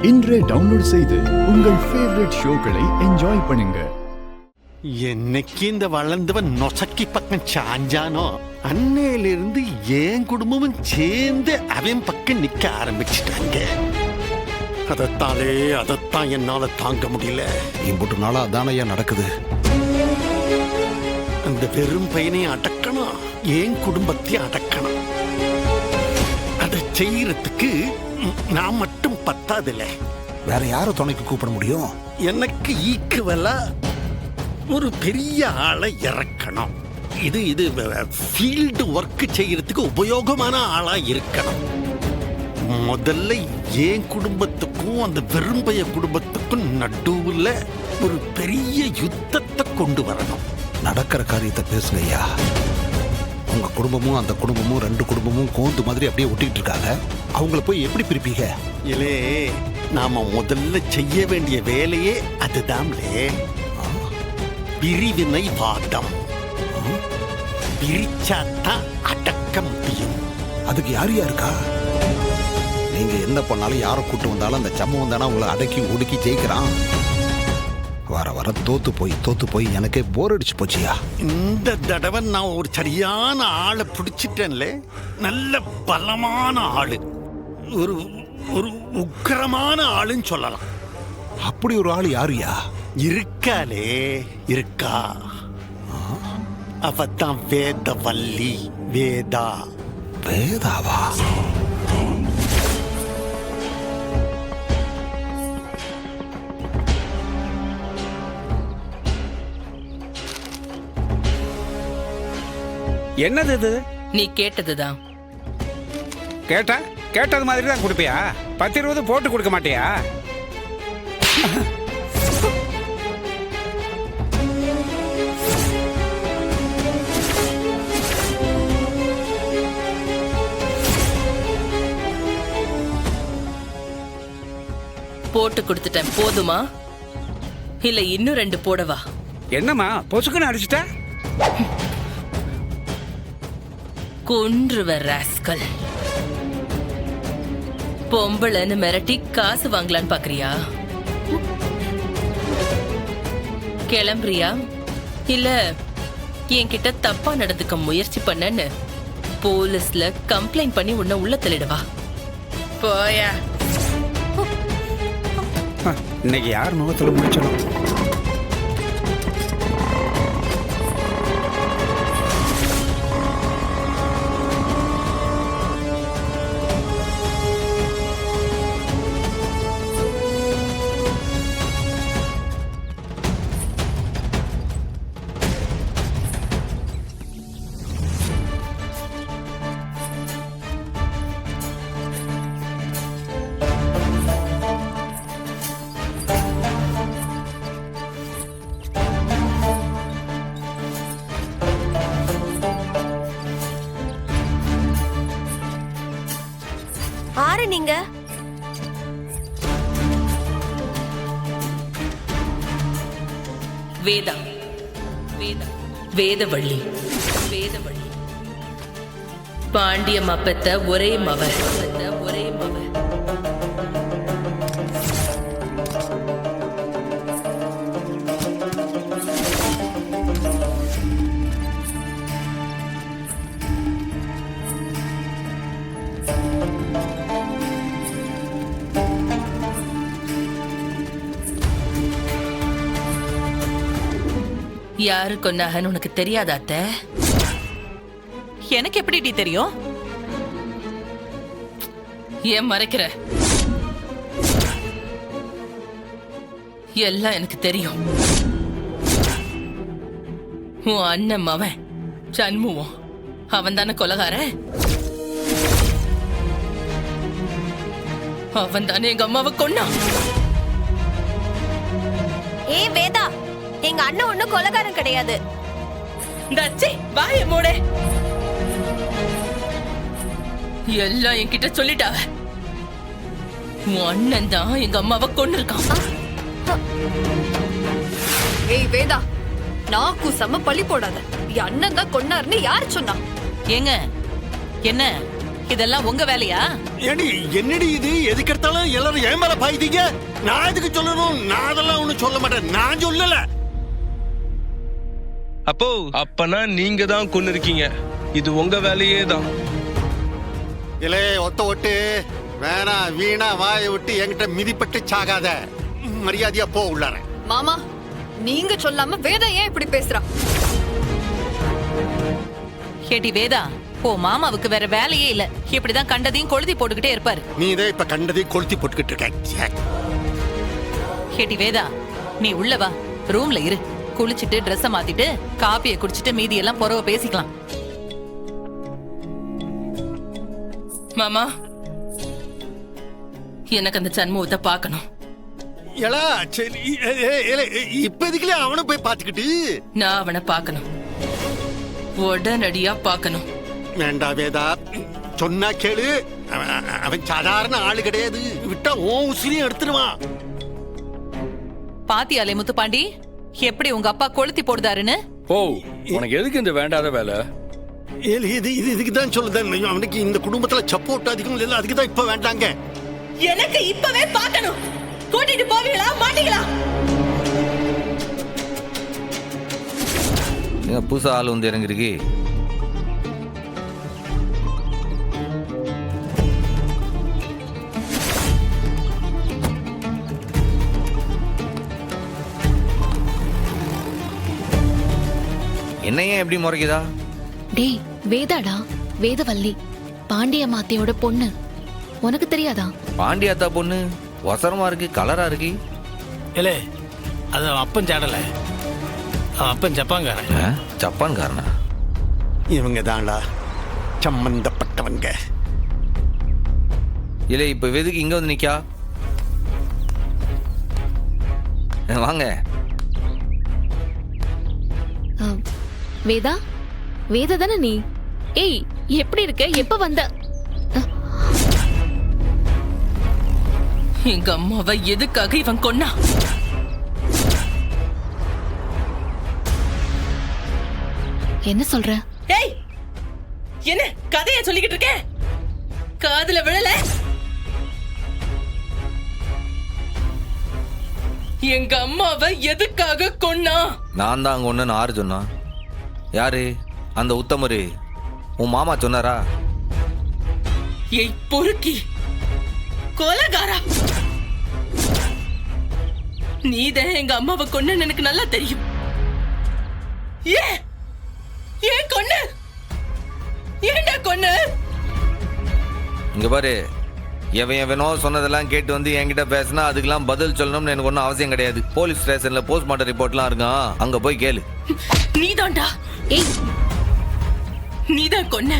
இன்றே டவுன்லோட் செய்து உங்கள் ஃபேவரட் ஷோக்களை என்ஜாய் பண்ணுங்க. என்னைக்கு இந்த வளர்ந்தவன் நொசக்கி பக்கம் சாஞ்சானோ அன்னையிலிருந்து என் குடும்பமும் சேர்ந்து அவன் பக்கம் நிக்க ஆரம்பிச்சிட்டாங்க. அதைத்தான் என்னால தாங்க முடியல. இம்புட்டு நாளா அதானையா நடக்குது. அந்த வெறும் பையனை அடக்கணும், என் குடும்பத்தை அடக்கணும். அதை செய்யறதுக்கு நான் மட்டும் பத்தாதுல, வேற யார துணைக்கு கூப்பிட முடியும்? எனக்கு ஈக்குவலா ஒரு பெரிய ஆளை இறக்கணும். இது ஃபீல்டு ஒர்க் செய்யறதுக்கு உபயோகமான ஆளா இருக்கணும். முதல்ல என் குடும்பத்துக்கும் அந்த வெறும்பைய குடும்பத்துக்கும் நடுவுல ஒரு பெரிய யுத்தத்தை கொண்டு வரணும். நடக்கிற காரியத்தை பேசுங்க ஐயா. உங்க குடும்பமும் அந்த குடும்பமும் ரெண்டு குடும்பமும் கோந்து மாதிரி அப்படியே ஒட்டிக்கிட்டு இருக்காங்க. அவங்கள போய் எப்படி பிரிப்பீங்க? இல்லே, நாம முதல்ல செய்ய வேண்டிய வேலையே அதுதான்லே. பிரிவினை வாதம். பிரிச்சாத்தான் அடக்க முடியும். அதுக்கு யார் யாருக்கா? நீங்க என்ன பண்ணாலும் யாரை கூட்டு வந்தாலும் அந்த சம்பவம் தானே உங்களை அடக்கி ஒடுக்கி ஜெயிக்கிறான். வர வர தோத்து போய் எனக்கே போர் அடிச்சு போச்சியா. இந்த தடவை நான் ஒரு சரியான ஆளை பிடிச்சிட்டேன்ல. நல்ல பலமான ஆளு, ஒரு ஒரு உக்கிரமான ஆளுன்னு சொல்லலாம். அப்படி ஒரு ஆள் யாருயா? இருக்காளே, இருக்கா. அவதான் வேதவல்லி. வேதாவா? என்னது இது? நீ கேட்டதுதான். கேட்டது மாதிரி தான் கொடுப்பியா? 10-20 போட்டு கொடுக்க மாட்டியா? போட்டு கொடுத்துட்டேன், போதுமா? இல்ல இன்னும் 2 போடவா? என்னம்மா பொசுக்குன்னு அடிச்சுட்ட? கொன்றுவ ராஸ்கல். பொம்பளைன்னு மிரட்டி காசு வாங்கலான்னு பாக்குறியா? கிளம்புறியா இல்ல என்கிட்ட தப்பா நடந்துக்க முயற்சி பண்ணன்னு போலீஸ்ல கம்ப்ளைண்ட் பண்ணி உன்னை உள்ள தள்ளிடவா? போயா. இன்னைக்கு யார் முகத்துல முடிச்சணும்? ஆறு நீங்க? வேதா, வேதவள்ளி. பாண்டியம்மா பெத்த ஒரே மவ. யாரு கொன்னாகன்னு உனக்கு தெரியாதா அத்தை? எனக்கு எப்படி தெரியும்? ஏன் மறைக்கிற? எல்லாம் எனக்கு தெரியும். உன் அண்ணன் மவன் சண்முகம், அவன் தானே கொலகாரன். அவன் தானே எங்க அம்மாவை கொன்னான். ஏ வேதா, எங்க அண்ணன் ஒண்ணும் கொலைகாரன் கிடையாது. வாய மூடு. எல்லாம் என்கிட்ட சொல்லிட்டாவ. உன் அண்ணன் தான் எங்க அம்மாவை கொன்னிருக்கான். ஏய் வேதா, நாக்கு செம்ம பழி போடாத. என் அண்ணன் தான் கொன்னாருன்னு யார் சொன்னா? ஏங்க, என்ன இதெல்லாம் உங்க வேலையா? ஏடி என்னடி இது எதுக்கு எடுத்தாலும் எல்லாரும் ஏன் மேல பாய்தீங்க? நான் எதுக்கு சொல்லணும்? நான் அதெல்லாம் ஒண்ணும் சொல்ல மாட்டேன். நான் சொல்லல. அப்போ அப்பனா நீங்க தான் கொன்னு இருக்கீங்க. இது உங்க வேலையே தான். இலே ஒத்த ஒட்டு வேணா வீணா வாயை விட்டு என்கிட்ட மிதிப்பட்டு சாகாத. மரியாதையா போ உள்ளார. மாமா நீங்க சொல்லாம வேதா ஏன் இப்படி பேசுறா? கேட்டி வேதா, ஓ மாமாவுக்கு வேற வேலையே இல்ல. இப்படிதான் கண்டதையும் கொளுத்தி போட்டுக்கிட்டே இருப்பாரு. நீ தான் இப்ப கண்டதையும் கொளுத்தி போட்டுக்கிட்டு இருக்க. கேட்டி வேதா, நீ உள்ள வா, ரூம்ல இரு. குளிச்சிட்டு ட்ரெஸ்ஸ மாத்திட்டு காப்பியை குடிச்சிட்டு மீதி எல்லாம் பொறவ பேசிக்கலாம். மாமா, எனக்கு அந்த சண்முகத்தை பார்க்கணும். எலா சரி இப்ப எதுக்குல அவனை போய் பாத்துக்கிட்டு? நான் அவனை பார்க்கணும், உடனடியா பார்க்கணும். வேண்டாம் வேதா, சொன்னா கேளு. அவன் சாதாரண ஆளு கிடையாது. விட்டா ஓ உசிரியும் எடுத்துருவான். பாத்தியாலே முத்துப்பாண்டி, எப்படி உங்க அப்பா கொளுத்தி போடுதாருன்னு? ஓ, உனக்கு எதுக்கு இந்த வேண்டாத வேலை? இதுக்கு தான் சொல்லுதான். அவனுக்கு இந்த குடும்பத்துல சப்போர்ட் அதிகம் இல்ல, அதுக்கு தான் இப்ப வேண்டாங்க. எனக்கு இப்பவே பார்க்கணும். கூட்டிட்டு போவீங்களா மாட்டீங்களா? புதுசா ஆள் வந்து இறங்கிருக்கு. என்ன ஏன் எப்படி முறைக்குதா? டேய் வேதாடா, வேதவல்லி, பாண்டிய மாத்தையோட பொண்ணு. உனக்கு தெரியாதா? பாண்டியாத்தா பொண்ணு ஒசரமா இருக்கு, கலரா இருக்கு. இல்லே, அது அவன் அப்பன் சாடல. அவன் அப்பன் ஜப்பான்காரன். ஜப்பான்காரனா? இவங்க தான்டா சம்பந்தப்பட்டவங்க. இல்ல இப்ப எதுக்கு இங்க வந்து நிக்கா? வாங்க. வேதா, வேதா தானே நீ? ஏய், எப்படி இருக்க? எப்ப வந்த? எங்க அம்மாவை எதுக்காக இவன் கொன்னா? என்ன சொல்ற? ஏய், என்ன கதைய சொல்லிக்கிட்டு இருக்க? காதுல விழல? எங்க அம்மாவை எதுக்காக கொன்னா? நான் தான் அங்க ஒண்ணுன்னு ஆறு சொன்னா. யாரு அந்த உத்தமரு? உன் மாமா சொன்னாரா? ஏய் பொறுக்கி, கொலைகாரா! நீதான் எங்க அம்மாவை கொன்னு எனக்கு நல்லா தெரியும். ஏன் கொன்னு? ஏன்டா கொன்னு? இங்க பாரு, எவன் எவனோ சொன்னதெல்லாம் கேட்டு வந்து என்கிட்ட பேசினா அதுக்கெல்லாம் பதில் சொல்லணும்னு எனக்கு ஒன்றும் அவசியம் கிடையாது. போலீஸ் ஸ்டேஷன்ல போஸ்ட்மார்ட்டம் ரிப்போர்ட்லாம் இருக்கான், அங்க போய் கேளு. நீதான்டா. ஏய், நீதான் கொன்ன.